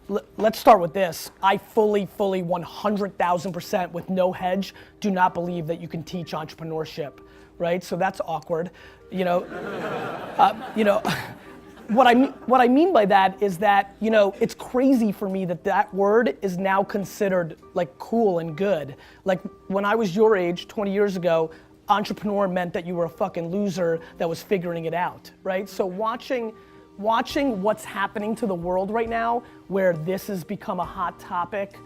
Let's start with this. I fully 100,000% with no hedge do not believe that you can teach entrepreneurship, right? So that's awkward. What I mean by that is that, it's crazy for me that word is now considered like cool and good. Like when I was your age, 20 years ago, entrepreneur meant that you were a fucking loser that was figuring it out, right? So watching what's happening to the world right now, where this has become a hot topic,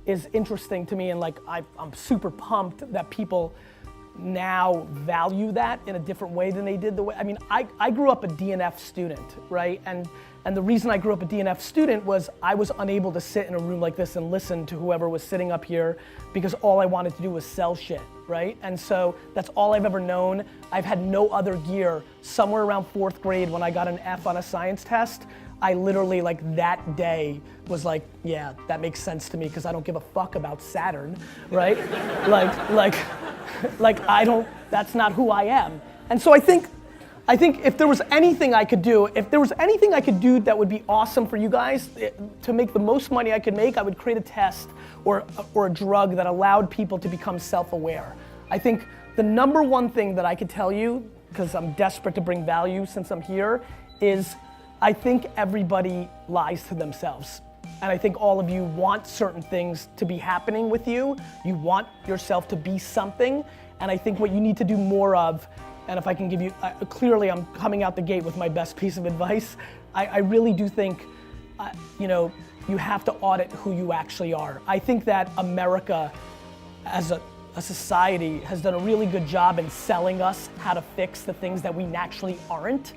is interesting to me, and like I'm super pumped that people now value that in a different way than they did I grew up a DNF student, right? And the reason I grew up a DNF student was I was unable to sit in a room like this and listen to whoever was sitting up here because all I wanted to do was sell shit, right? And so that's all I've ever known. I've had no other gear. Somewhere around 4th grade when I got an F on a science test, I literally that day was like, yeah, that makes sense to me because I don't give a fuck about Saturn, right? That's not who I am. And so I think if there was anything I could do, that would be awesome for you guys to make the most money I could make, I would create a test or a drug that allowed people to become self-aware. I think the number one thing that I could tell you, because I'm desperate to bring value since I'm here, is I think everybody lies to themselves. And I think all of you want certain things to be happening with you. You want yourself to be something. And I think what you need to do more of, and if I can give you, clearly I'm coming out the gate with my best piece of advice. I really do think, you have to audit who you actually are. I think that America as a society has done a really good job in selling us how to fix the things that we naturally aren't.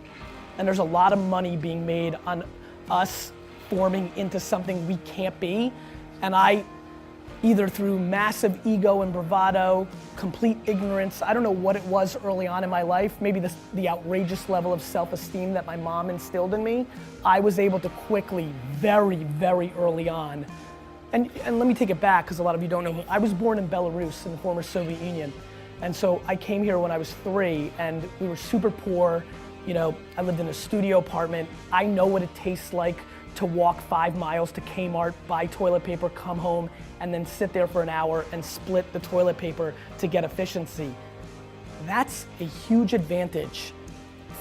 And there's a lot of money being made on us forming into something we can't be. And I, either through massive ego and bravado, complete ignorance, I don't know what it was early on in my life, maybe the outrageous level of self-esteem that my mom instilled in me, I was able to quickly, very, very early on, and let me take it back because a lot of you don't know, I was born in Belarus in the former Soviet Union. And so I came here when I was 3 and we were super poor. I lived in a studio apartment. I know what it tastes like to walk 5 miles to Kmart, buy toilet paper, come home, and then sit there for an hour and split the toilet paper to get efficiency. That's a huge advantage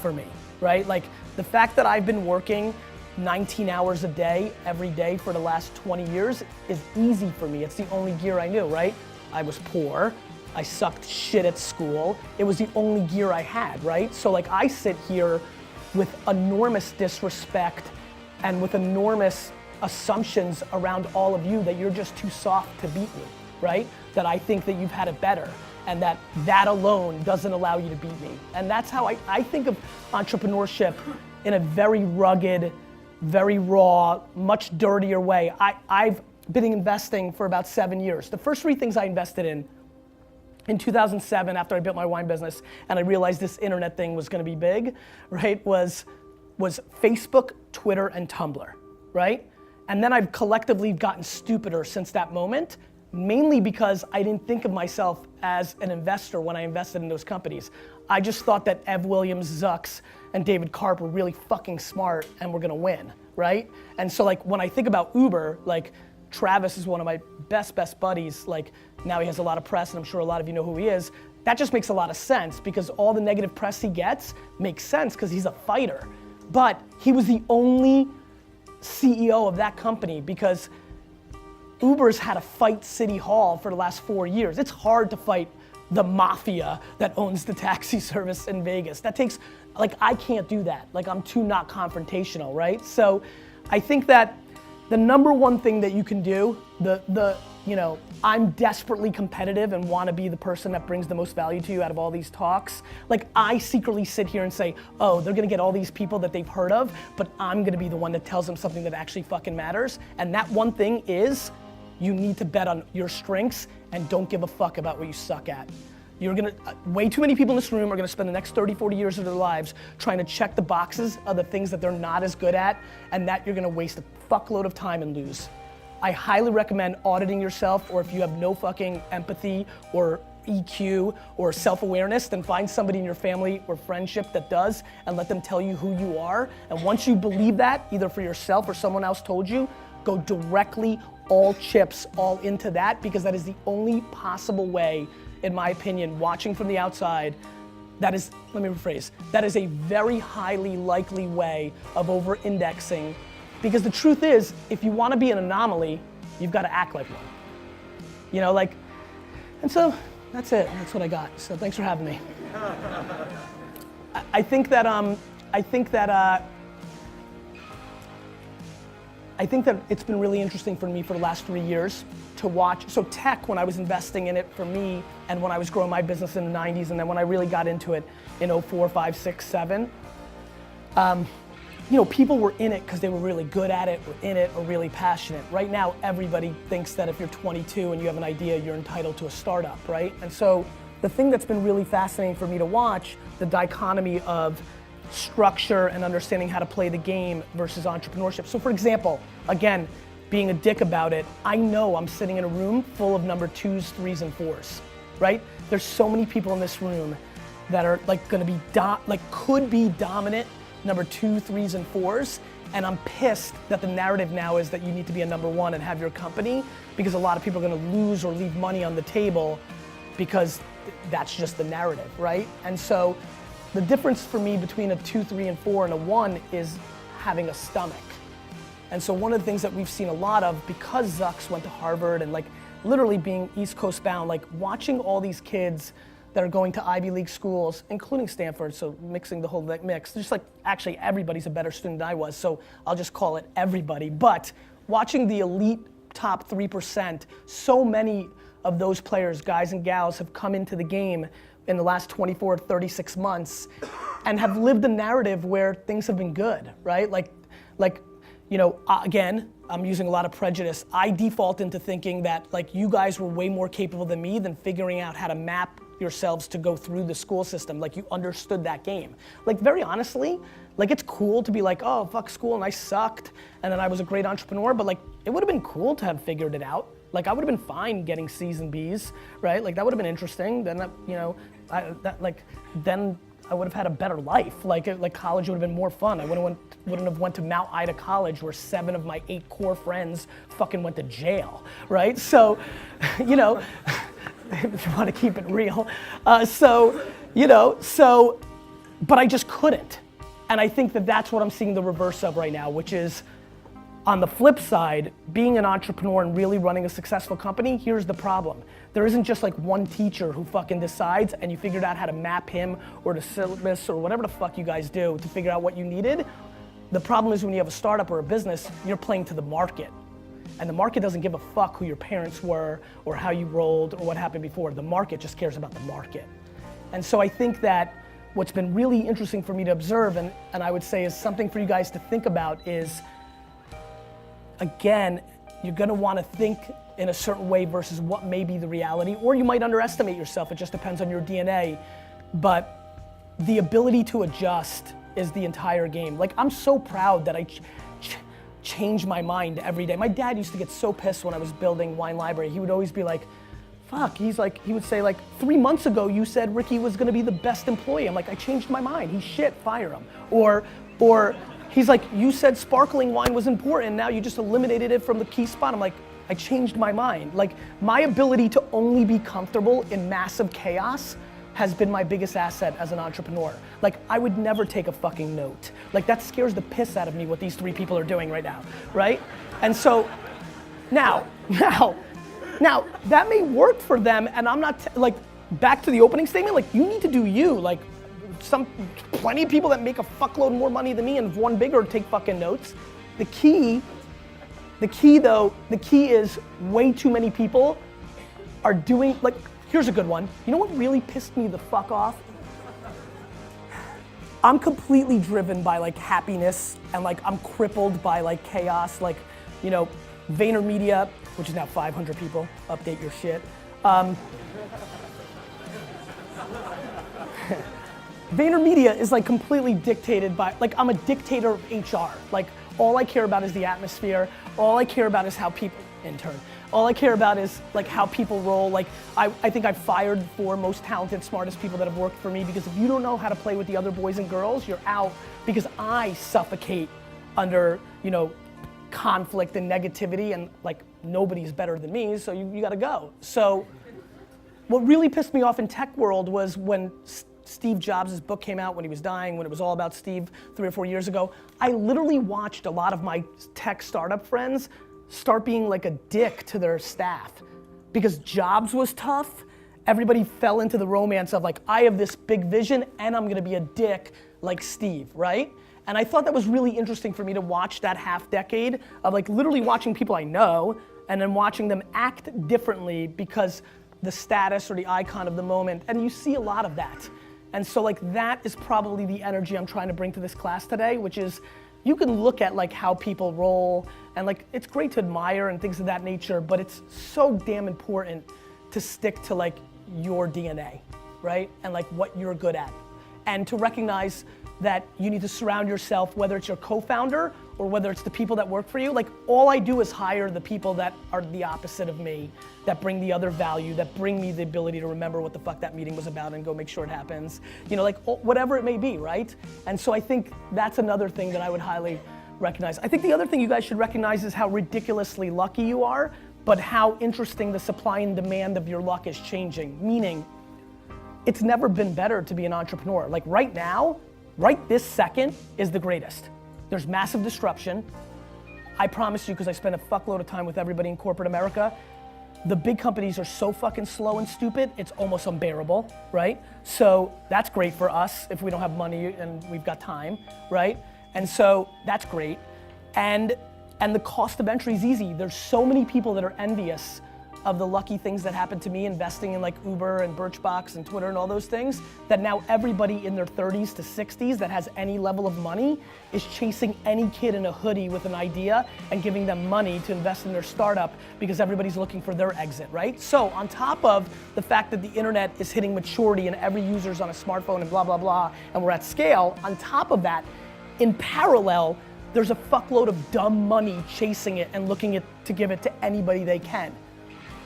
for me, right? Like the fact that I've been working 19 hours a day, every day for the last 20 years is easy for me. It's the only gear I knew, right? I was poor. I sucked shit at school. It was the only gear I had, right? So I sit here with enormous disrespect and with enormous assumptions around all of you that you're just too soft to beat me, right? That I think that you've had it better and that alone doesn't allow you to beat me. And that's how I think of entrepreneurship in a very rugged, very raw, much dirtier way. I've been investing for about 7 years. The first 3 things I invested in 2007, after I built my wine business and I realized this internet thing was gonna be big, right, was Facebook, Twitter, and Tumblr, right? And then I've collectively gotten stupider since that moment, mainly because I didn't think of myself as an investor when I invested in those companies. I just thought that Ev Williams, Zucks, and David Karp were really fucking smart and were gonna win, right? And so when I think about Uber, Travis is one of my best buddies. Now he has a lot of press and I'm sure a lot of you know who he is. That just makes a lot of sense because all the negative press he gets makes sense because he's a fighter. But he was the only CEO of that company because Uber's had to fight City Hall for the last 4 years. It's hard to fight the mafia that owns the taxi service in Vegas. That takes, I can't do that. I'm too not confrontational, right? So I think that the number one thing that you can do, I'm desperately competitive and want to be the person that brings the most value to you out of all these talks. I secretly sit here and say, oh, they're gonna get all these people that they've heard of, but I'm gonna be the one that tells them something that actually fucking matters. And that one thing is, you need to bet on your strengths and don't give a fuck about what you suck at. Way too many people in this room are gonna spend the next 30, 40 years of their lives trying to check the boxes of the things that they're not as good at, and that you're gonna waste a fuckload of time and lose. I highly recommend auditing yourself, or if you have no fucking empathy or EQ or self-awareness, then find somebody in your family or friendship that does and let them tell you who you are. And once you believe that, either for yourself or someone else told you, go directly all chips, all into that, because that is the only possible way, in my opinion, watching from the outside, that is, let me rephrase, that is a very highly likely way of over-indexing, because the truth is, if you want to be an anomaly, you've got to act like one. You know, like, and so that's it. That's what I got. So thanks for having me. I think that it's been really interesting for me for the last 3 years to watch. So tech, when I was investing in it for me, and when I was growing my business in the 90s, and then when I really got into it in 04, 5, 6, 7, you know, people were in it because they were really good at it, or in it, or really passionate. Right now, everybody thinks that if you're 22 and you have an idea, you're entitled to a startup, right? And so the thing that's been really fascinating for me to watch, the dichotomy of structure and understanding how to play the game versus entrepreneurship. So for example, again, being a dick about it, I know I'm sitting in a room full of number 2s, 3s, and 4s, right? There's so many people in this room that are like gonna be, could be dominant number 2, 3s, and 4s, and I'm pissed that the narrative now is that you need to be a number 1 and have your company, because a lot of people are gonna lose or leave money on the table because that's just the narrative, right? And so the difference for me between a 2, 3, and 4 and a 1 is having a stomach. And so one of the things that we've seen a lot of, because Zucks went to Harvard and like literally being East Coast bound, like watching all these kids that are going to Ivy League schools, including Stanford, so mixing the whole mix. Just like, actually everybody's a better student than I was, so I'll just call it everybody. But watching the elite top 3%, so many of those players, guys and gals, have come into the game in the last 24, 36 months and have lived a narrative where things have been good, right? Like, you know, again, I'm using a lot of prejudice. I default into thinking that like you guys were way more capable than me than figuring out how to map yourselves to go through the school system. Like you understood that game. Like very honestly, like it's cool to be like, oh, fuck school and I sucked and then I was a great entrepreneur, but like it would have been cool to have figured it out. Like I would have been fine getting C's and B's, right? Like that would have been interesting. Then that, you know, then I would have had a better life. Like college would have been more fun. I wouldn't have went to Mount Ida College where 7 of my 8 core friends fucking went to jail, right? So, you know, if you want to keep it real. But I just couldn't. And I think that that's what I'm seeing the reverse of right now, which is on the flip side, being an entrepreneur and really running a successful company, here's the problem. There isn't just like one teacher who fucking decides and you figured out how to map him or the syllabus or whatever the fuck you guys do to figure out what you needed. The problem is when you have a startup or a business, you're playing to the market. And the market doesn't give a fuck who your parents were or how you rolled or what happened before. The market just cares about the market. And so I think that what's been really interesting for me to observe and I would say is something for you guys to think about is, again, you're gonna wanna think in a certain way versus what may be the reality, or you might underestimate yourself, it just depends on your DNA. But the ability to adjust is the entire game. Like I'm so proud that I change my mind every day. My dad used to get so pissed when I was building Wine Library. He would always be like, fuck, he would say like, 3 months ago you said Ricky was gonna be the best employee. I'm like, I changed my mind. He's shit, fire him. Or he's like, you said sparkling wine was important, now you just eliminated it from the key spot. I'm like, I changed my mind. Like my ability to only be comfortable in massive chaos has been my biggest asset as an entrepreneur. Like I would never take a fucking note. Like that scares the piss out of me what these 3 people are doing right now, right? And so now that may work for them and I'm not, like back to the opening statement, like you need to do you. Like plenty of people that make a fuckload more money than me and have won bigger take fucking notes. The key is way too many people are doing, like, here's a good one. You know what really pissed me the fuck off? I'm completely driven by like happiness and like I'm crippled by like chaos. Like, you know, Vaynermedia, which is now 500 people, update your shit. Vaynermedia is like completely dictated by, like I'm a dictator of HR. Like all I care about is the atmosphere. All I care about is how people, intern. All I care about is like how people roll. Like I think I've fired 4 most talented, smartest people that have worked for me, because if you don't know how to play with the other boys and girls, you're out, because I suffocate under, you know, conflict and negativity, and like nobody's better than me, so you gotta go. So what really pissed me off in tech world was when Steve Jobs' book came out, when he was dying, when it was all about Steve 3 or 4 years ago. I literally watched a lot of my tech startup friends start being like a dick to their staff. Because Jobs was tough, everybody fell into the romance of like, I have this big vision and I'm gonna be a dick like Steve, right? And I thought that was really interesting for me to watch that half decade of like literally watching people I know and then watching them act differently because the status or the icon of the moment, and you see a lot of that. And so like that is probably the energy I'm trying to bring to this class today, which is you can look at like how people roll, and like it's great to admire and things of that nature, but it's so damn important to stick to like your DNA, right? And like what you're good at. And to recognize that you need to surround yourself, whether it's your co-founder or whether it's the people that work for you. Like all I do is hire the people that are the opposite of me, that bring the other value, that bring me the ability to remember what the fuck that meeting was about and go make sure it happens. You know, like whatever it may be, right? And so I think that's another thing that I would highly recognize. I think the other thing you guys should recognize is how ridiculously lucky you are, but how interesting the supply and demand of your luck is changing. Meaning, it's never been better to be an entrepreneur. Like right now, right this second is the greatest. There's massive disruption. I promise you, because I spend a fuckload of time with everybody in corporate America, the big companies are so fucking slow and stupid, it's almost unbearable, right? So that's great for us if we don't have money and we've got time, right? And so that's great. And the cost of entry is easy. There's so many people that are envious of the lucky things that happened to me investing in like Uber and Birchbox and Twitter and all those things, that now everybody in their 30s to 60s that has any level of money is chasing any kid in a hoodie with an idea and giving them money to invest in their startup because everybody's looking for their exit, right? So on top of the fact that the internet is hitting maturity and every user's on a smartphone and blah, blah, blah, and we're at scale, on top of that, in parallel, there's a fuckload of dumb money chasing it and looking to give it to anybody they can,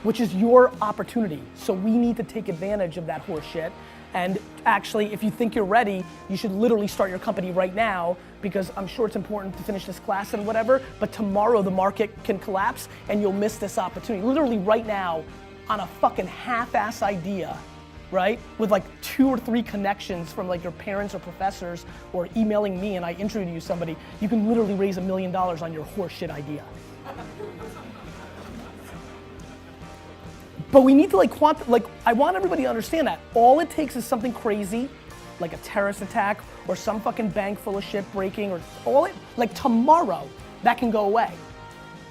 which is your opportunity. So we need to take advantage of that horse shit. And actually, if you think you're ready, you should literally start your company right now, because I'm sure it's important to finish this class and whatever, but tomorrow the market can collapse and you'll miss this opportunity. Literally right now, on a fucking half-ass idea, right? With like 2 or 3 connections from like your parents or professors or emailing me and I introduce you to somebody, you can literally raise $1 million on your horse shit idea. But we need to I want everybody to understand that. All it takes is something crazy, like a terrorist attack or some fucking bank full of shit breaking, or like tomorrow, that can go away.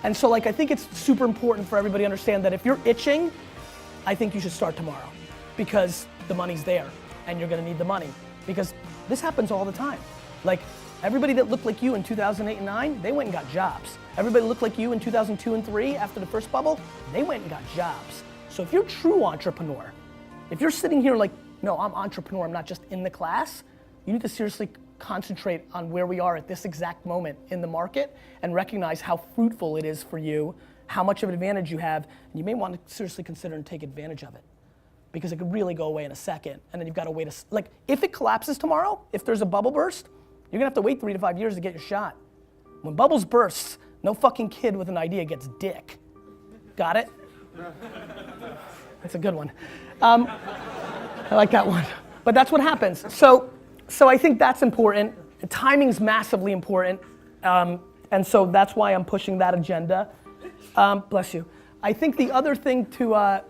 And so like I think it's super important for everybody to understand that if you're itching, I think you should start tomorrow, because the money's there and you're gonna need the money, because this happens all the time. Like everybody that looked like you in 2008 and 9, they went and got jobs. Everybody that looked like you in 2002 and 3 after the first bubble, they went and got jobs. So if you're a true entrepreneur, if you're sitting here like, no, I'm entrepreneur, I'm not just in the class, you need to seriously concentrate on where we are at this exact moment in the market and recognize how fruitful it is for you, how much of an advantage you have, and you may want to seriously consider and take advantage of it, because it could really go away in a second, and then you've got to wait like, if it collapses tomorrow, if there's a bubble burst, you're gonna have to wait 3 to 5 years to get your shot. When bubbles burst, no fucking kid with an idea gets dick. Got it? That's a good one. I like that one. But that's what happens. So I think that's important. Timing's massively important. And so that's why I'm pushing that agenda. Bless you. I think the other thing to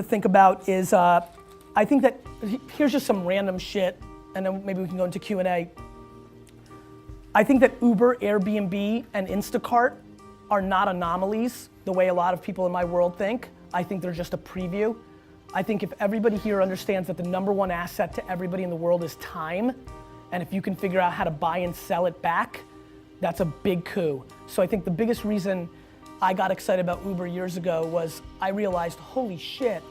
think about is, I think that, here's just some random shit, and then maybe we can go into Q&A. I think that Uber, Airbnb, and Instacart are not anomalies the way a lot of people in my world think. I think they're just a preview. I think if everybody here understands that the #1 asset to everybody in the world is time, and if you can figure out how to buy and sell it back, that's a big coup. So I think the biggest reason I got excited about Uber years ago was I realized, holy shit,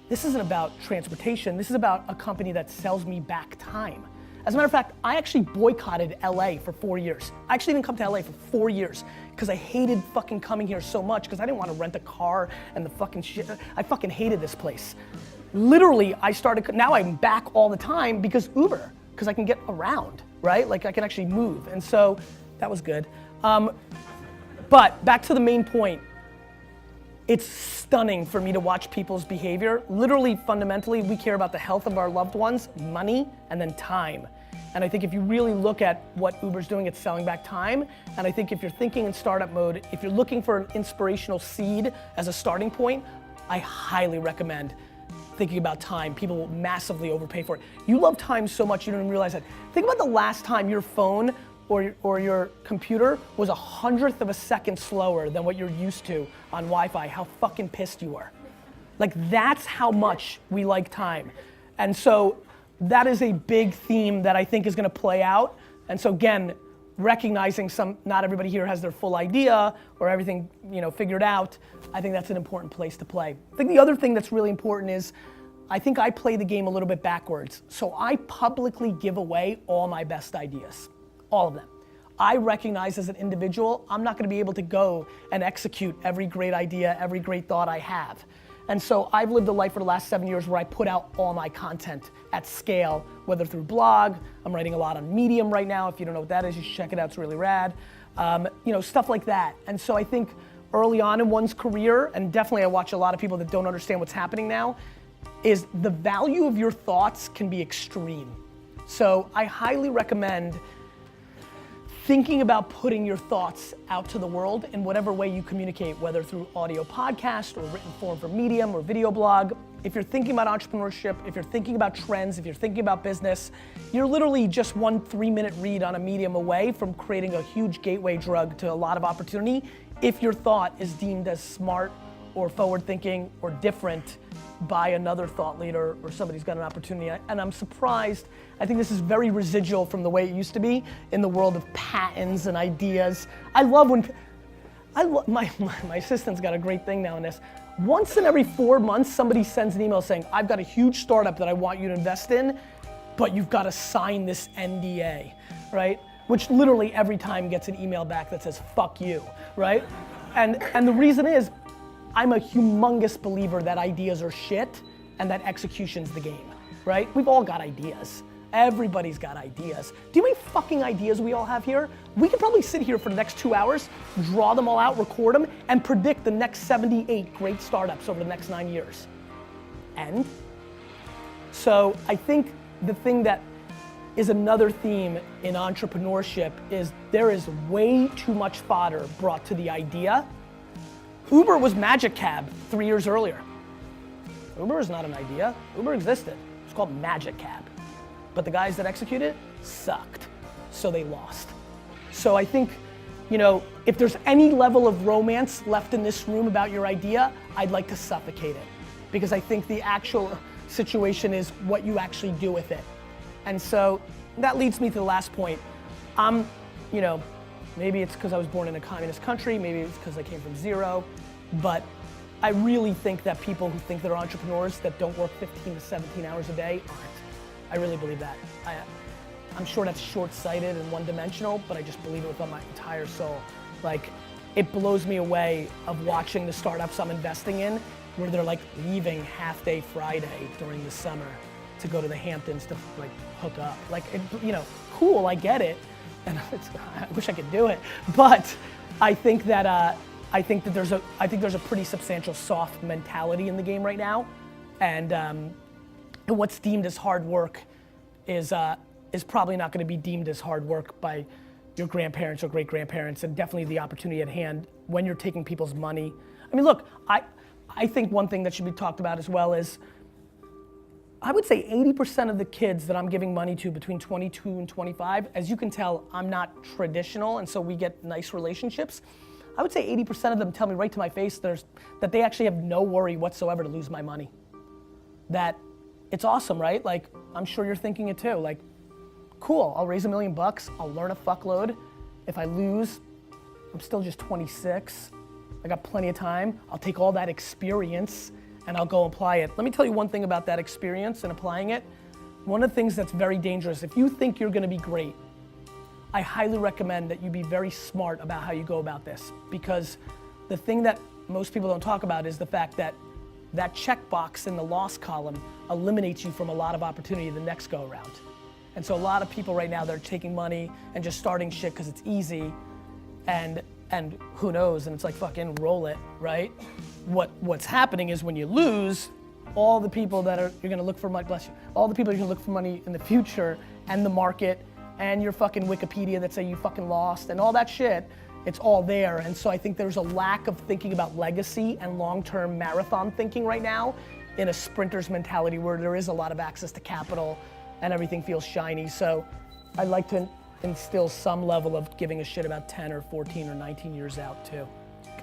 this isn't about transportation, this is about a company that sells me back time. As a matter of fact, I actually boycotted LA for 4 years. I actually didn't come to LA for 4 years because I hated fucking coming here so much because I didn't want to rent a car and the fucking shit. I fucking hated this place. Literally, now I'm back all the time because Uber, because I can get around, right? Like I can actually move, and so that was good. But back to the main point, it's stunning for me to watch people's behavior. Literally, fundamentally, we care about the health of our loved ones, money, and then time. And I think if you really look at what Uber's doing, it's selling back time. And I think if you're thinking in startup mode, if you're looking for an inspirational seed as a starting point, I highly recommend thinking about time. People will massively overpay for it. You love time so much you don't even realize that. Think about the last time your phone or your computer was 1/100th of a second slower than what you're used to on Wi-Fi, how fucking pissed you are. Like that's how much we like time. And so that is a big theme that I think is gonna play out. And so again, recognizing not everybody here has their full idea or everything figured out, I think that's an important place to play. I think the other thing that's really important is, I think I play the game a little bit backwards. So I publicly give away all my best ideas. All of them. I recognize as an individual, I'm not gonna be able to go and execute every great idea, every great thought I have. And so I've lived a life for the last 7 years where I put out all my content at scale, whether through blog, I'm writing a lot on Medium right now. If you don't know what that is, you should check it out, it's really rad. Stuff like that. And so I think early on in one's career, and definitely I watch a lot of people that don't understand what's happening now, is the value of your thoughts can be extreme. So I highly recommend thinking about putting your thoughts out to the world in whatever way you communicate, whether through audio podcast or written form for Medium or video blog. If you're thinking about entrepreneurship, if you're thinking about trends, if you're thinking about business, you're literally just 1 3-minute read on a Medium away from creating a huge gateway drug to a lot of opportunity if your thought is deemed as smart or forward thinking or different by another thought leader or somebody who's got an opportunity. And I'm surprised, I think this is very residual from the way it used to be in the world of patents and ideas. My assistant's got a great thing now in this. Once in every 4 months, somebody sends an email saying, I've got a huge startup that I want you to invest in, but you've got to sign this NDA, right? Which literally every time gets an email back that says, fuck you, right? And the reason is, I'm a humongous believer that ideas are shit and that execution's the game, right? We've all got ideas. Everybody's got ideas. Do you know how many fucking ideas we all have here? We could probably sit here for the next 2 hours, draw them all out, record them, and predict the next 78 great startups over the next 9 years. And so I think the thing that is another theme in entrepreneurship is there is way too much fodder brought to the idea. Uber was Magic Cab 3 years earlier. Uber is not an idea. Uber existed. It's called Magic Cab. But the guys that executed it sucked, so they lost. So I think, if there's any level of romance left in this room about your idea, I'd like to suffocate it. Because I think the actual situation is what you actually do with it. And so that leads me to the last point. Maybe it's because I was born in a communist country, maybe it's because I came from zero, but I really think that people who think they're entrepreneurs that don't work 15 to 17 hours a day aren't. I really believe that. I'm sure that's short-sighted and one-dimensional, but I just believe it with all my entire soul. Like, it blows me away of watching the startups I'm investing in where they're like leaving half-day Friday during the summer to go to the Hamptons to like hook up. Like, cool, I get it. And I wish I could do it, but I think that there's a pretty substantial soft mentality in the game right now, and what's deemed as hard work is probably not going to be deemed as hard work by your grandparents or great grandparents, and definitely the opportunity at hand when you're taking people's money. I mean, look, I think one thing that should be talked about as well is, I would say 80% of the kids that I'm giving money to between 22 and 25, as you can tell, I'm not traditional, and so we get nice relationships. I would say 80% of them tell me right to my face that they actually have no worry whatsoever to lose my money. That it's awesome, right? Like, I'm sure you're thinking it too. Like, cool, I'll raise $1 million, I'll learn a fuckload. If I lose, I'm still just 26. I got plenty of time. I'll take all that experience and I'll go apply it. Let me tell you one thing about that experience and applying it. one of the things that's very dangerous, if you think you're gonna be great, I highly recommend that you be very smart about how you go about this, because the thing that most people don't talk about is the fact that that checkbox in the loss column eliminates you from a lot of opportunity the next go around. And so a lot of people right now, they're taking money and just starting shit because it's easy, and who knows, and it's like fucking roll it, right? What's happening is when you lose, all the people that you're gonna look for money, bless you, all the people you're gonna look for money in the future, and the market, and your fucking Wikipedia that say you fucking lost, and all that shit, it's all there. And so I think there's a lack of thinking about legacy and long-term marathon thinking right now in a sprinter's mentality where there is a lot of access to capital and everything feels shiny. So I'd like to instill some level of giving a shit about 10 or 14 or 19 years out too.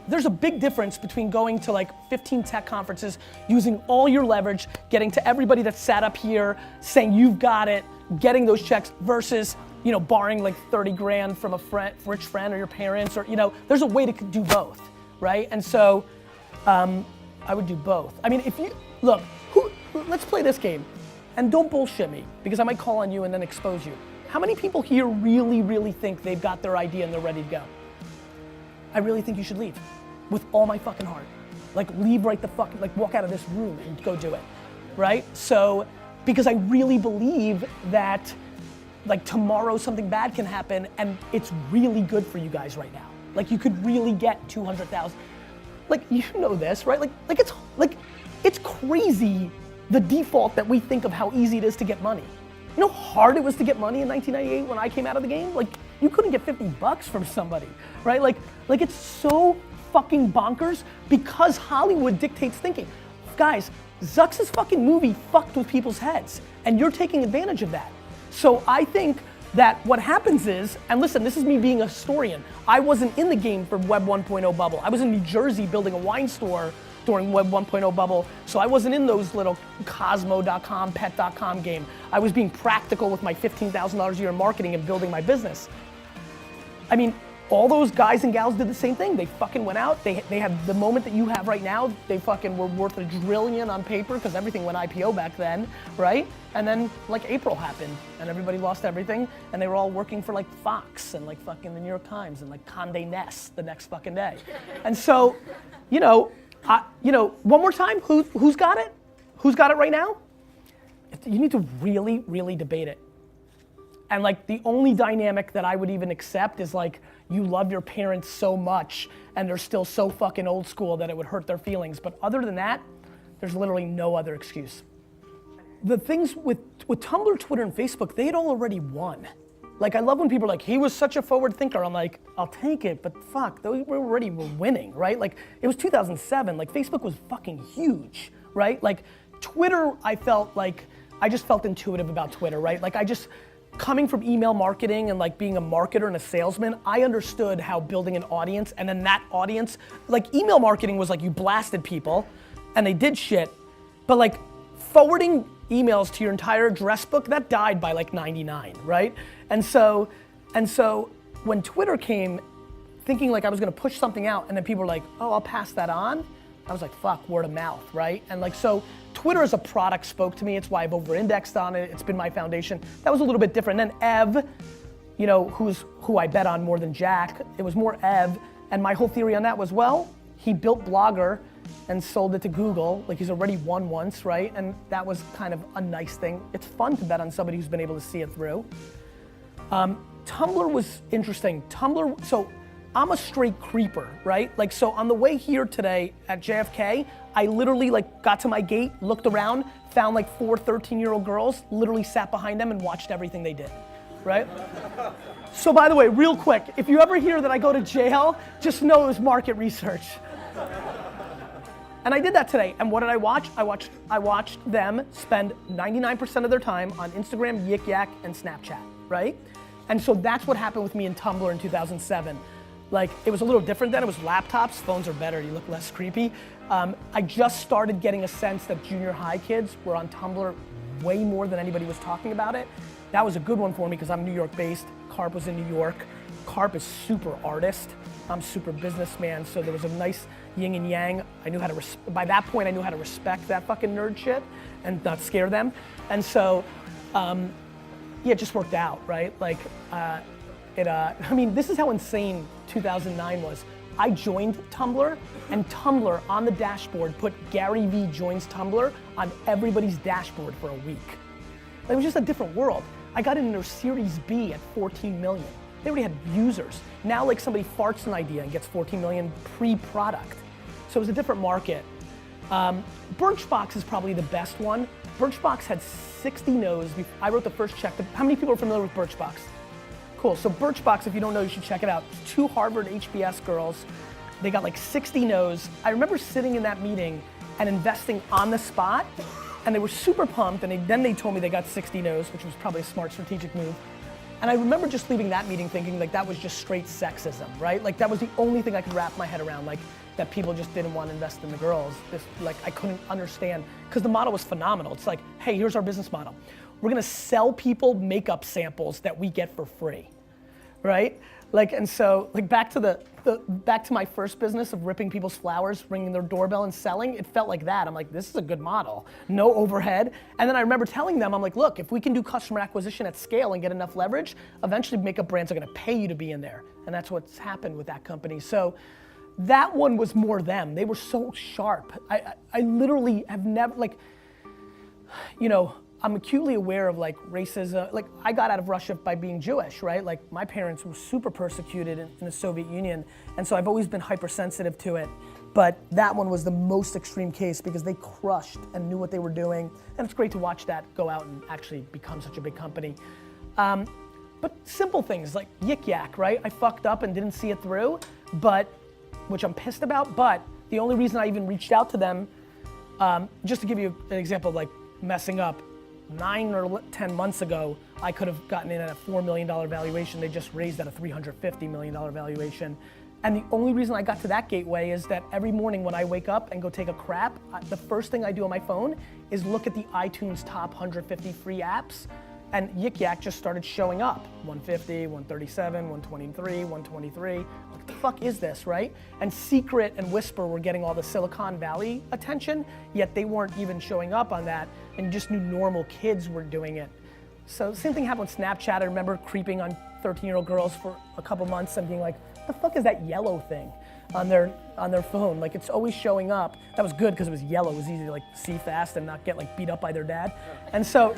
There's a big difference between going to like 15 tech conferences, using all your leverage, getting to everybody that sat up here, saying you've got it, getting those checks, versus, you know, borrowing like 30 grand from a rich friend or your parents, or, you know, there's a way to do both, right? And so I would do both. I mean, if you, look, let's play this game, and don't bullshit me, because I might call on you and then expose you. How many people here really, really think they've got their idea and they're ready to go? I really think you should leave, with all my fucking heart. Like, leave right the fuck, like walk out of this room and go do it, right? So, because I really believe that like tomorrow something bad can happen and it's really good for you guys right now. Like, you could really get 200,000. Like, you know this, right? It's crazy the default that we think of how easy it is to get money. You know how hard it was to get money in 1998 when I came out of the game? Like, you couldn't get 50 bucks from somebody, right? Like it's so fucking bonkers because Hollywood dictates thinking. Guys, Zuck's fucking movie fucked with people's heads, and you're taking advantage of that. So I think that what happens is, and listen, this is me being a historian, I wasn't in the game for Web 1.0 bubble. I was in New Jersey building a wine store during Web 1.0 bubble, so I wasn't in those little Cosmo.com, Pet.com game. I was being practical with my $15,000 a year in marketing and building my business. I mean, all those guys and gals did the same thing. They fucking went out, they had the moment that you have right now, they fucking were worth $1 trillion on paper because everything went IPO back then, right? And then like April happened and everybody lost everything and they were all working for like Fox and like fucking the New York Times and like Condé Nast the next fucking day. And so, you know, one more time, who's got it? Who's got it right now? You need to really, really debate it. And like the only dynamic that I would even accept is like, you love your parents so much and they're still so fucking old school that it would hurt their feelings. But other than that, there's literally no other excuse. The things with Tumblr, Twitter, and Facebook, they had all already won. Like, I love when people are like, he was such a forward thinker. I'm like, I'll take it, but fuck, they were winning, right? Like, it was 2007, like Facebook was fucking huge, right? Like, Twitter, I just felt intuitive about Twitter, right? Like, coming from email marketing and like being a marketer and a salesman, I understood how building an audience, and then that audience, like email marketing was like you blasted people and they did shit, but like forwarding emails to your entire address book, that died by like 99, right? And so when Twitter came, thinking like I was gonna push something out and then people were like, oh, I'll pass that on. I was like, fuck, word of mouth, right? And like, so Twitter as a product spoke to me. It's why I've over-indexed on it. It's been my foundation. That was a little bit different. And then Ev, you know, who I bet on more than Jack, it was more Ev. And my whole theory on that was, well, he built Blogger and sold it to Google. Like, he's already won once, right? And that was kind of a nice thing. It's fun to bet on somebody who's been able to see it through. Tumblr was interesting. Tumblr, so I'm a straight creeper, right? Like, so on the way here today at JFK, I literally like got to my gate, looked around, found like 4 13-year-old girls, literally sat behind them and watched everything they did, right? So by the way, real quick, if you ever hear that I go to jail, just know it was market research. And I did that today, and what did I watch? I watched them spend 99% of their time on Instagram, Yik Yak, and Snapchat, right? And so that's what happened with me in Tumblr in 2007. Like, it was a little different then. It was laptops. Phones are better. You look less creepy. I just started getting a sense that junior high kids were on Tumblr way more than anybody was talking about it. That was a good one for me because I'm New York based. Carp was in New York. Carp is super artist. I'm super businessman. So there was a nice yin and yang. I knew how to, by that point, I knew how to respect that fucking nerd shit and not scare them. And so Yeah, it just worked out, right? Like, I mean, this is how insane 2009 was. I joined Tumblr, and Tumblr on the dashboard put Gary Vee joins Tumblr on everybody's dashboard for a week. It was just a different world. I got into their Series B at 14 million. They already had users. Now, like, somebody farts an idea and gets 14 million pre-product. So it was a different market. Birchbox is probably the best one. Birchbox had 60 no's. I wrote the first check. How many people are familiar with Birchbox? Cool, so Birchbox, if you don't know, you should check it out. 2 Harvard HBS girls. They got like 60 no's. I remember sitting in that meeting and investing on the spot, and they were super pumped, and then they told me they got 60 no's, which was probably a smart strategic move. And I remember just leaving that meeting thinking like that was just straight sexism, right? Like that was the only thing I could wrap my head around, like that people just didn't want to invest in the girls. Like I couldn't understand, because the model was phenomenal. It's like, hey, here's our business model. We're gonna sell people makeup samples that we get for free, right? Like, and so, like back to my first business of ripping people's flowers, ringing their doorbell and selling, it felt like that. I'm like, this is a good model, no overhead. And then I remember telling them, I'm like, look, if we can do customer acquisition at scale and get enough leverage, eventually makeup brands are gonna pay you to be in there. And that's what's happened with that company. So that one was more them. They were so sharp. I literally have never, like, you know, I'm acutely aware of like racism. Like I got out of Russia by being Jewish, right? Like my parents were super persecuted in the Soviet Union. And so I've always been hypersensitive to it. But that one was the most extreme case because they crushed and knew what they were doing. And it's great to watch that go out and actually become such a big company. But simple things like Yik Yak, right? I fucked up and didn't see it through, which I'm pissed about. But the only reason I even reached out to them, just to give you an example of like messing up, 9 or 10 months ago, I could have gotten in at a $4 million valuation. They just raised at a $350 million valuation. And the only reason I got to that gateway is that every morning when I wake up and go take a crap, the first thing I do on my phone is look at the iTunes top 150 free apps, and Yik Yak just started showing up. 150, 137, 123, 123. What the fuck is this, right? And Secret and Whisper were getting all the Silicon Valley attention, yet they weren't even showing up on that, and you just knew normal kids were doing it. So same thing happened with Snapchat. I remember creeping on 13-year-old girls for a couple months and being like, what the fuck is that yellow thing on their phone? Like it's always showing up. That was good because it was yellow. It was easy to like see fast and not get like beat up by their dad. And so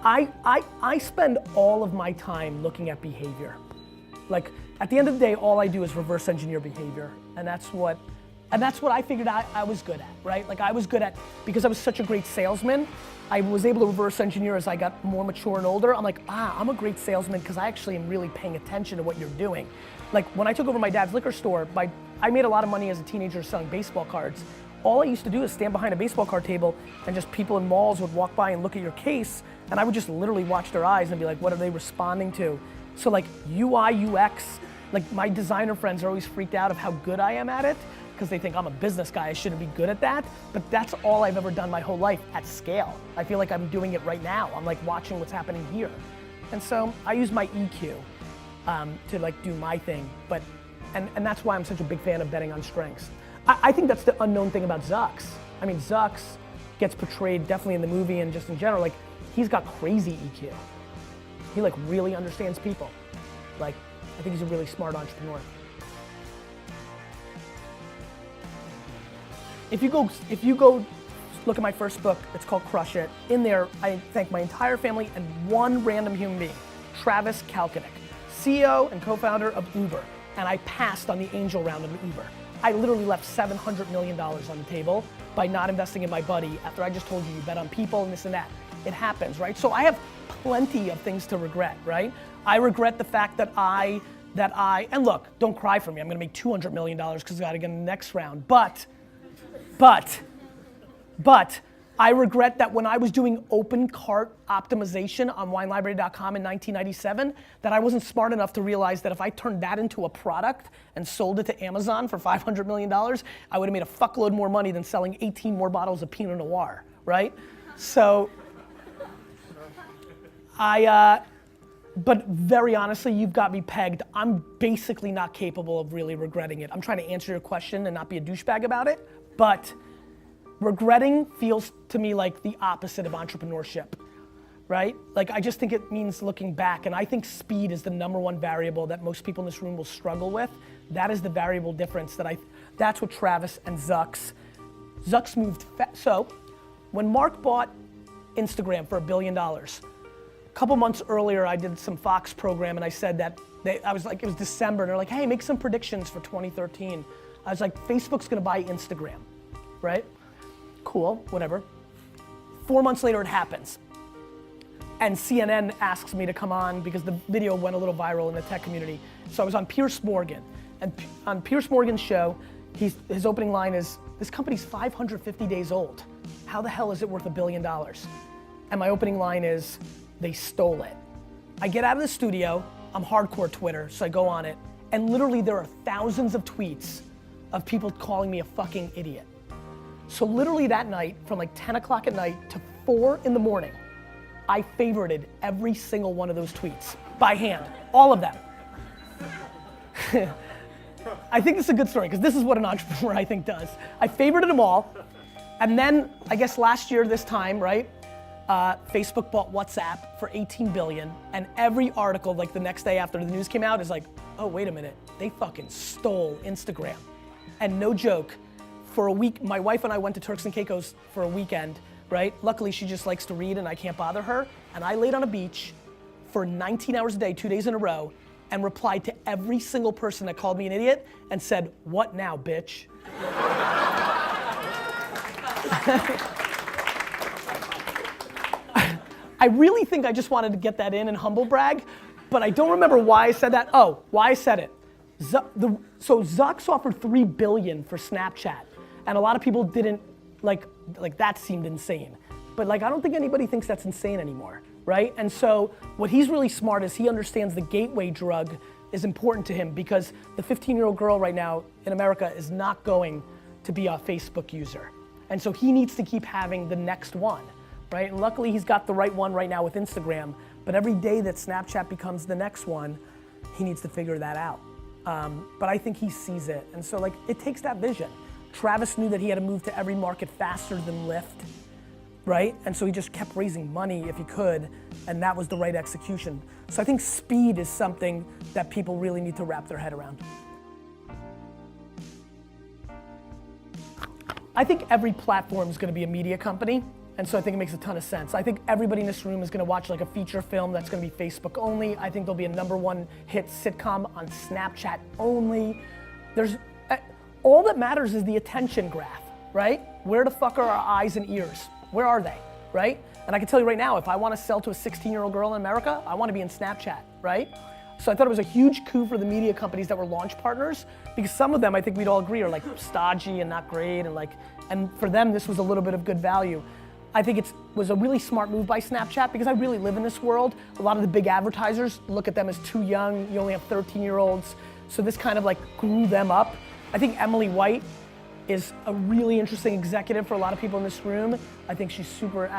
I spend all of my time looking at behavior. Like at the end of the day, all I do is reverse engineer behavior. And that's what I figured out I was good at, right? Like I was good at, because I was such a great salesman, I was able to reverse engineer as I got more mature and older. I'm like, I'm a great salesman because I actually am really paying attention to what you're doing. Like when I took over my dad's liquor store, I made a lot of money as a teenager selling baseball cards. All I used to do is stand behind a baseball card table and just people in malls would walk by and look at your case, and I would just literally watch their eyes and be like, what are they responding to? So like UI, UX, like my designer friends are always freaked out of how good I am at it because they think I'm a business guy, I shouldn't be good at that, but that's all I've ever done my whole life at scale. I feel like I'm doing it right now. I'm like watching what's happening here. And so I use my EQ to like do my thing, and that's why I'm such a big fan of betting on strengths. I think that's the unknown thing about Zucks. I mean, Zucks gets portrayed definitely in the movie and just in general, like he's got crazy EQ. He like really understands people. Like, I think he's a really smart entrepreneur. If you go look at my first book, it's called Crush It. In there, I thank my entire family and one random human being, Travis Kalanick, CEO and co-founder of Uber. And I passed on the angel round of Uber. I literally left $700 million on the table by not investing in my buddy after I just told you bet on people and this and that. It happens, right? So I have plenty of things to regret, right? I regret the fact that and look, don't cry for me. I'm gonna make $200 million because I gotta get in the next round. But I regret that when I was doing open cart optimization on winelibrary.com in 1997, that I wasn't smart enough to realize that if I turned that into a product and sold it to Amazon for $500 million, I would have made a fuckload more money than selling 18 more bottles of Pinot Noir, right? So, but very honestly, you've got me pegged. I'm basically not capable of really regretting it. I'm trying to answer your question and not be a douchebag about it, but regretting feels to me like the opposite of entrepreneurship, right? Like I just think it means looking back, and I think speed is the #1 variable that most people in this room will struggle with. That is the variable difference that's what Travis and Zucks moved so when Mark bought Instagram for $1 billion, a couple months earlier I did some Fox program and I said that I was like, it was December, and they're like, hey, make some predictions for 2013. I was like, Facebook's gonna buy Instagram, right? Cool, whatever. 4 months later it happens. And CNN asks me to come on because the video went a little viral in the tech community. So I was on Piers Morgan, and on Piers Morgan's show, his opening line is, this company's 550 days old. How the hell is it worth $1 billion? And my opening line is, they stole it. I get out of the studio, I'm hardcore Twitter, so I go on it, and literally there are thousands of tweets of people calling me a fucking idiot. So literally that night, from like 10 o'clock at night to 4 in the morning, I favorited every single one of those tweets by hand, all of them. I think this is a good story because this is what an entrepreneur I think does. I favorited them all, and then I guess last year this time, right? Facebook bought WhatsApp for $18 billion, and every article like the next day after the news came out is like, oh wait a minute, they fucking stole Instagram. And no joke, for a week, my wife and I went to Turks and Caicos for a weekend, right? Luckily she just likes to read and I can't bother her, and I laid on a beach for 19 hours a day, 2 days in a row, and replied to every single person that called me an idiot and said, what now, bitch? I really think I just wanted to get that in and humble brag, but I don't remember why I said that. Oh, why I said it. So Zucks offered $3 billion for Snapchat, and a lot of people didn't, like that seemed insane. But like, I don't think anybody thinks that's insane anymore, right? And so what he's really smart is he understands the gateway drug is important to him, because the 15-year-old girl right now in America is not going to be a Facebook user. And so he needs to keep having the next one, right? And luckily he's got the right one right now with Instagram, but every day that Snapchat becomes the next one, he needs to figure that out. But I think he sees it, and so like, it takes that vision. Travis knew that he had to move to every market faster than Lyft, right? And so he just kept raising money if he could, and that was the right execution. So I think speed is something that people really need to wrap their head around. I think every platform is gonna be a media company, and so I think it makes a ton of sense. I think everybody in this room is gonna watch like a feature film that's gonna be Facebook only. I think there'll be a #1 hit sitcom on Snapchat only. All that matters is the attention graph, right? Where the fuck are our eyes and ears? Where are they, right? And I can tell you right now, if I wanna sell to a 16-year-old girl in America, I wanna be in Snapchat, right? So I thought it was a huge coup for the media companies that were launch partners, because some of them I think we'd all agree are like stodgy and not great, and for them this was a little bit of good value. I think it was a really smart move by Snapchat, because I really live in this world. A lot of the big advertisers look at them as too young. You only have 13-year-olds. So this kind of like grew them up. I think Emily White is a really interesting executive for a lot of people in this room. I think she's super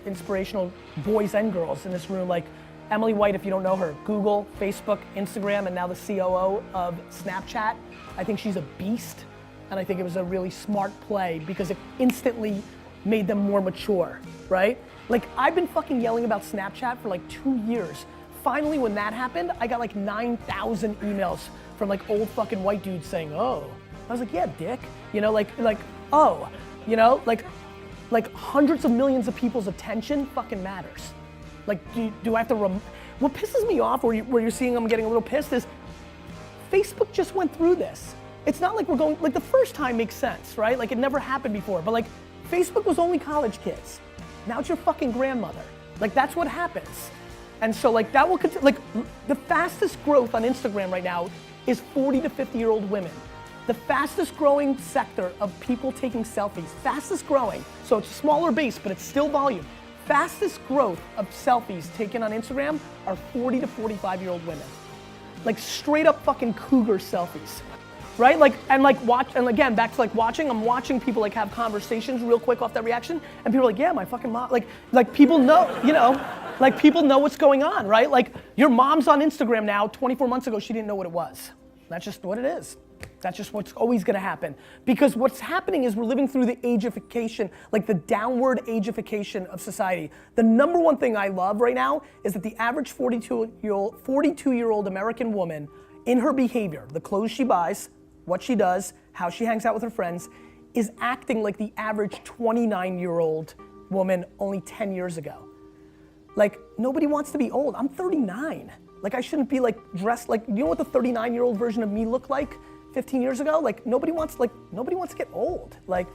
inspirational, boys and girls in this room. Like Emily White, if you don't know her, Google, Facebook, Instagram, and now the COO of Snapchat. I think she's a beast, and I think it was a really smart play because it instantly made them more mature, right? Like I've been fucking yelling about Snapchat for like 2 years. Finally, when that happened, I got like 9,000 emails from like old fucking white dudes saying, oh. I was like, yeah, dick. You know, like, oh, you know, like hundreds of millions of people's attention fucking matters. Like, do I have to, what pisses me off, where you're seeing I'm getting a little pissed, is Facebook just went through this. It's not like we're going, like the first time makes sense, right? Like it never happened before, but like Facebook was only college kids. Now it's your fucking grandmother. Like that's what happens. And so like that will continue, like the fastest growth on Instagram right now is 40 to 50-year-old women. The fastest growing sector of people taking selfies, fastest growing, so it's a smaller base, but it's still volume. Fastest growth of selfies taken on Instagram are 40 to 45-year-old women. Like straight up fucking cougar selfies, right? Like, and again, back to like watching, I'm watching people like have conversations real quick off that reaction, and people are like, yeah, my fucking mom, like people know, you know, like people know what's going on, right? Like your mom's on Instagram now, 24 months ago, she didn't know what it was. That's just what it is. That's just what's always gonna happen. Because what's happening is we're living through the ageification, like the downward ageification of society. The number one thing I love right now is that the average 42-year-old American woman, in her behavior, the clothes she buys, what she does, how she hangs out with her friends, is acting like the average 29-year-old woman only 10 years ago. Like, nobody wants to be old. I'm 39. Like, I shouldn't be like dressed like, you know what the 39-year-old version of me looked like 15 years ago? Like, nobody wants to get old. Like,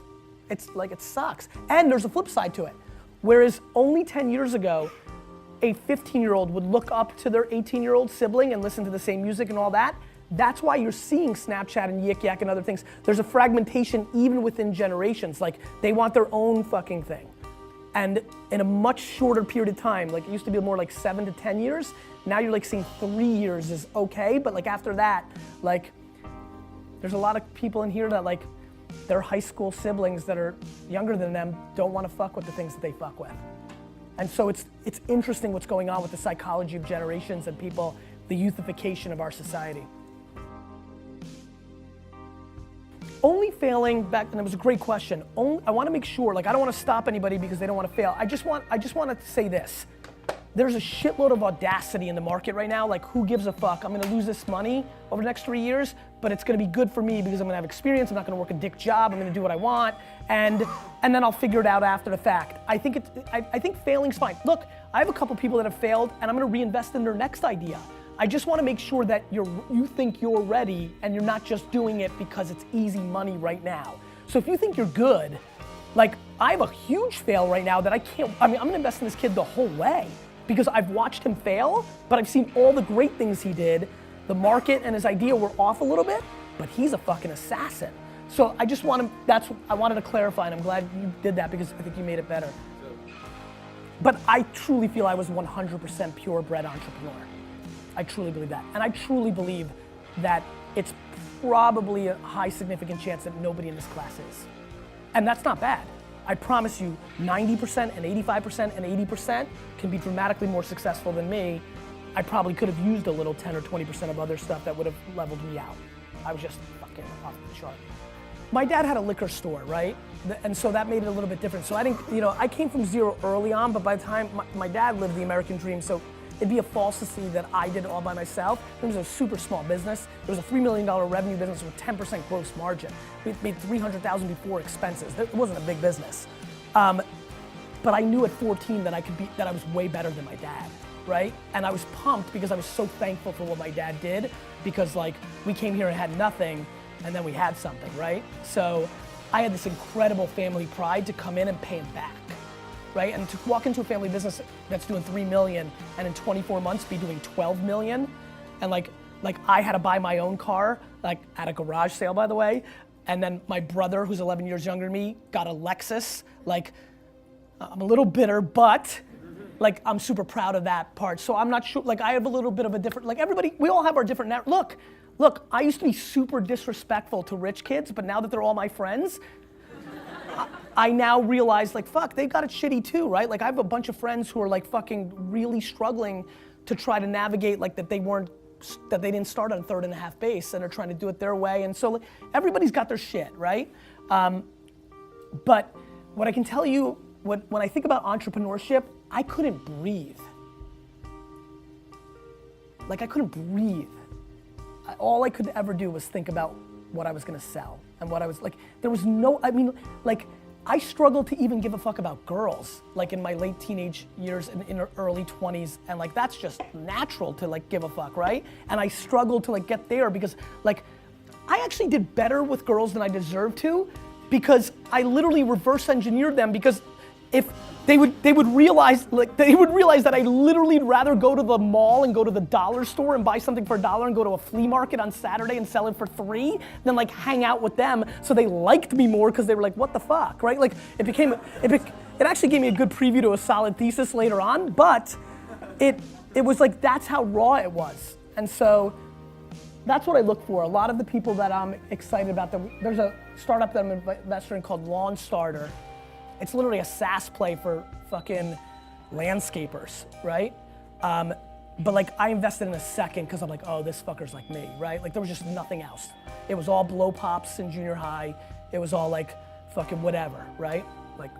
it sucks. And there's a flip side to it. Whereas only 10 years ago, a 15-year-old would look up to their 18-year-old sibling and listen to the same music and all that. That's why you're seeing Snapchat and Yik Yak and other things. There's a fragmentation even within generations. Like, they want their own fucking thing. And in a much shorter period of time, like it used to be more like 7 to 10 years, now you're like seeing 3 years is okay, but like after that, like, there's a lot of people in here that like, their high school siblings that are younger than them don't want to fuck with the things that they fuck with. And so it's interesting what's going on with the psychology of generations and people, the youthification of our society. Only failing back, and it was a great question. I want to make sure, like I don't want to stop anybody because they don't want to fail. I just want to say this. There's a shitload of audacity in the market right now. Like, who gives a fuck? I'm gonna lose this money over the next 3 years, but it's gonna be good for me because I'm gonna have experience. I'm not gonna work a dick job. I'm gonna do what I want, and then I'll figure it out after the fact. I think failing's fine. Look, I have a couple people that have failed, and I'm gonna reinvest in their next idea. I just want to make sure that you think you're ready, and you're not just doing it because it's easy money right now. So if you think you're good, like I have a huge fail right now that I'm gonna invest in this kid the whole way. Because I've watched him fail, but I've seen all the great things he did. The market and his idea were off a little bit, but he's a fucking assassin. So I just want to, I wanted to clarify, and I'm glad you did that because I think you made it better. But I truly feel I was 100% purebred entrepreneur. I truly believe that. And I truly believe that it's probably a high significant chance that nobody in this class is. And that's not bad. I promise you 90% and 85% and 80% can be dramatically more successful than me. I probably could have used a little 10 or 20% of other stuff that would have leveled me out. I was just fucking off the chart. My dad had a liquor store, right? And so that made it a little bit different. So I didn't, I came from zero early on, but by the time my dad lived the American dream, so it'd be a falsity that I did it all by myself. It was a super small business. It was a $3 million revenue business with 10% gross margin. We made $300,000 before expenses. It wasn't a big business. But I knew at 14 that I was way better than my dad, right? And I was pumped because I was so thankful for what my dad did, because like we came here and had nothing, and then we had something, right? So I had this incredible family pride to come in and pay him back. Right? And to walk into a family business that's doing 3 million and in 24 months be doing 12 million, and like I had to buy my own car, like at a garage sale, by the way, and then my brother, who's 11 years younger than me, got a Lexus. Like, I'm a little bitter, but like I'm super proud of that part. So I'm not sure, like I have a little bit of a different, like everybody, we all have our different, look, I used to be super disrespectful to rich kids, but now that they're all my friends, I now realize like, fuck, they've got it shitty too, right? Like I have a bunch of friends who are like fucking really struggling to try to navigate like that they didn't start on third and a half base and are trying to do it their way. And so like, everybody's got their shit, right? But what I can tell you, when I think about entrepreneurship, I couldn't breathe. Like I couldn't breathe. All I could ever do was think about what I was gonna sell and what I was like, there was no, I struggled to even give a fuck about girls, like in my late teenage years and in early 20s, and like that's just natural to like give a fuck, right? And I struggled to like get there because like, I actually did better with girls than I deserved to, because I literally reverse engineered them, because if they would realize that I literally would rather go to the mall and go to the dollar store and buy something for $1 and go to a flea market on Saturday and sell it for $3 than like hang out with them. So they liked me more because they were like, what the fuck, right? Like it actually gave me a good preview to a solid thesis later on, but it was like, that's how raw it was. And so that's what I look for. A lot of the people that I'm excited about, there's a startup that I'm an investor in called Lawn Starter. It's literally a SaaS play for fucking landscapers, right? But like I invested in a second because I'm like, oh, this fucker's like me, right? Like there was just nothing else. It was all blow pops in junior high. It was all like fucking whatever, right? Like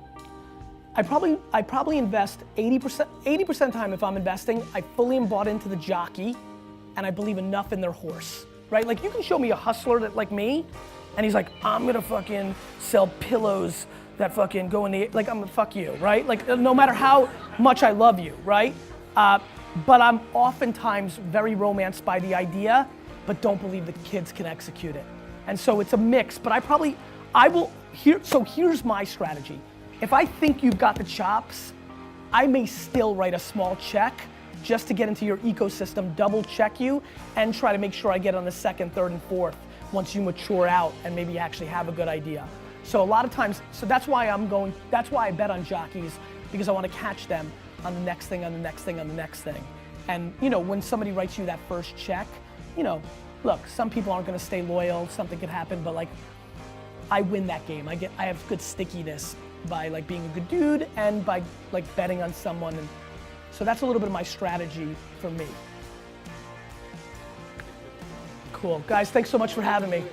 I probably invest 80% of the time if I'm investing, I fully am bought into the jockey and I believe enough in their horse, right? Like you can show me a hustler that like me and he's like, I'm gonna fucking sell pillows that fucking go in the, like I'm gonna fuck you, right? Like no matter how much I love you, right? But I'm oftentimes very romanced by the idea, but don't believe the kids can execute it. And so it's a mix, but here's my strategy. If I think you've got the chops, I may still write a small check just to get into your ecosystem, double check you, and try to make sure I get on the second, third, and fourth once you mature out and maybe actually have a good idea. So a lot of times, so that's why I bet on jockeys, because I want to catch them on the next thing, on the next thing, on the next thing. And you know, when somebody writes you that first check, you know, look, some people aren't gonna stay loyal, something could happen, but like, I win that game. I have good stickiness by like being a good dude and by like betting on someone. And so that's a little bit of my strategy for me. Cool, guys, thanks so much for having me.